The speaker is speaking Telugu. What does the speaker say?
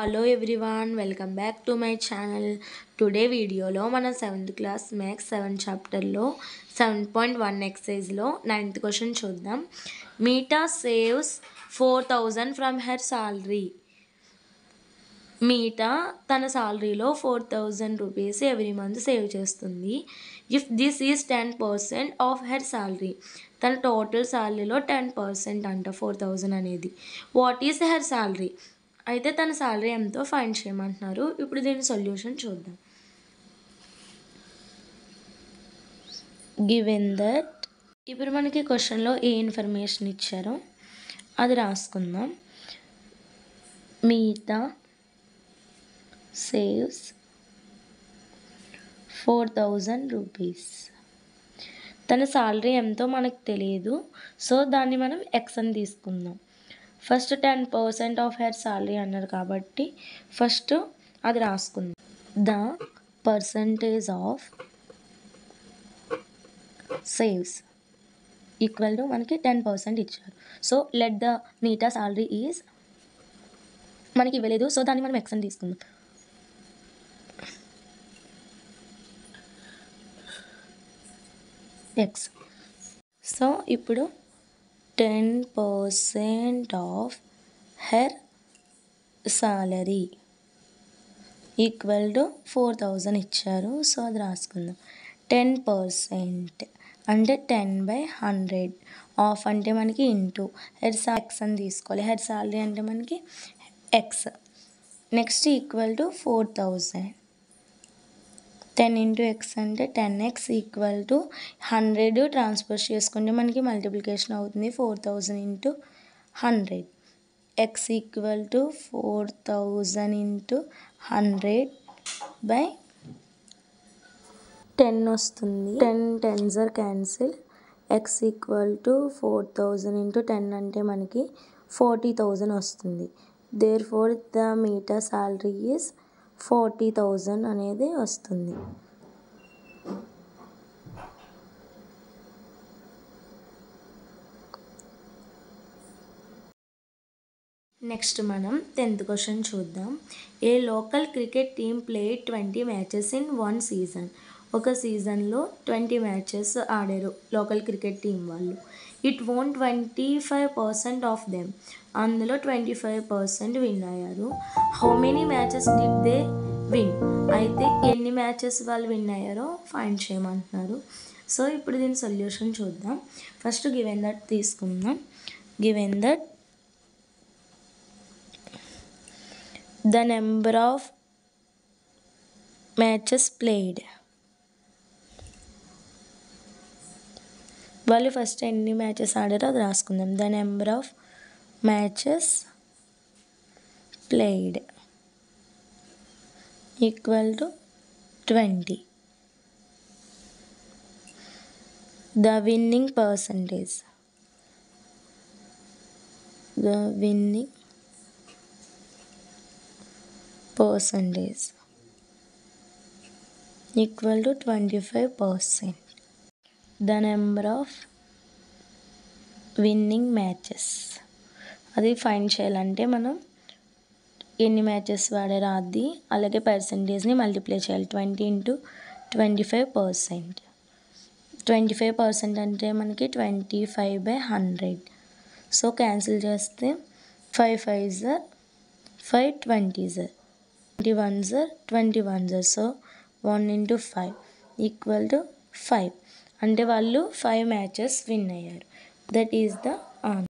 Hello everyone, welcome back to my channel. Today video lo mana 7th class maths 7th chapter lo 7.1 exercise lo 9th question chuddam. Meeta saves 4,000 from her salary. Meeta తన సాలరీలో 4,000 రూపీస్ ఎవ్రీ మంత్ సేవ్ చేస్తుంది. If this is 10% of her salary, తన టోటల్ సాలరీలో 10% అంట 4,000 అనేది. What is her salary? అయితే తన సాలరీ ఎంతో ఫైండ్ చేయమంటున్నారు. ఇప్పుడు దీని సొల్యూషన్ చూద్దాం. గివెన్ దట్, ఇప్పుడు మనకి క్వశ్చన్లో ఏ ఇన్ఫర్మేషన్ ఇచ్చారో అది రాసుకుందాం. Meetha saves 4,000 rupees. తన సాలరీ ఎంతో మనకు తెలియదు, సో దాన్ని మనం ఎక్స్ అని తీసుకుందాం. ఫస్ట్ 10% ఆఫ్ హెర్ సాలరీ అన్నారు కాబట్టి ఫస్ట్ అది రాసుకుందాం. The percentage of saves equal to మనకి 10% ఇచ్చారు. So let the Meeta salary is, మనకి ఇవ్వలేదు సో దాన్ని మనం ఎక్స్ అని తీసుకుందాం. ఎక్స్. సో ఇప్పుడు 10% of her salary equal to 4,000 ఇచ్చారు. సో అది రాసుకుందాం. 10% అంటే 10/100. ఆఫ్ అంటే మనకి ఇంటూ హెర్ ఎక్స్ అని తీసుకోవాలి. హెర్ సాలరీ అంటే మనకి X. Next equal to 4,000. 10 into X అంటే 10x ఈక్వల్ టు 100 ట్రాన్స్పోజ్ చేసుకుంటే మనకి మల్టిప్లికేషన్ అవుతుంది. 4,000 into 100. X equal to 4,000 into 100/10 వస్తుంది. 10 10s are cancel. X equal to 4,000 into 10 అంటే మనకి 40,000 వస్తుంది. Therefore the Meeta salary is 40,000 అనేది వస్తుంది. నెక్స్ట్ మనం 10th క్వశ్చన్ చూద్దాం. A local cricket team played 20 matches in 1 season. ఒక సీజన్లో 20 మ్యాచెస్ ఆడారు లోకల్ క్రికెట్ టీం వాళ్ళు. It won 25% of them. అందులో 25% విన్ అయ్యారు. How many matches did they win? అయితే ఎన్ని మ్యాచెస్ వాళ్ళు విన్ అయ్యారో ఫైండ్ చేయమంటున్నారు. సో ఇప్పుడు దీని సొల్యూషన్ చూద్దాం. ఫస్ట్ గివెన్ దట్ తీసుకుందాం. Given that the number of matches played, వాళ్ళు ఫస్ట్ ఎన్ని మ్యాచెస్ ఆడారో అది రాసుకుందాం. The number of matches played equal to 20. The winning percentage, the winning percentage equal to 25%. The number of winning matches, అది ఫైండ్ చేయాలంటే మనం ఎన్ని మ్యాచెస్ వాడారో అది అలాగే పర్సంటేజ్ని మల్టిప్లై చేయాలి. 20 ఇంటూ 25%. 25% అంటే మనకి 25/100. సో క్యాన్సిల్ చేస్తే 5 5s are 5 20s are 21s are 21s are. So 1 into 5 equal to 5. అంటే వాళ్ళు 5 మ్యాచెస్ విన్ అయ్యారు. That is the answer.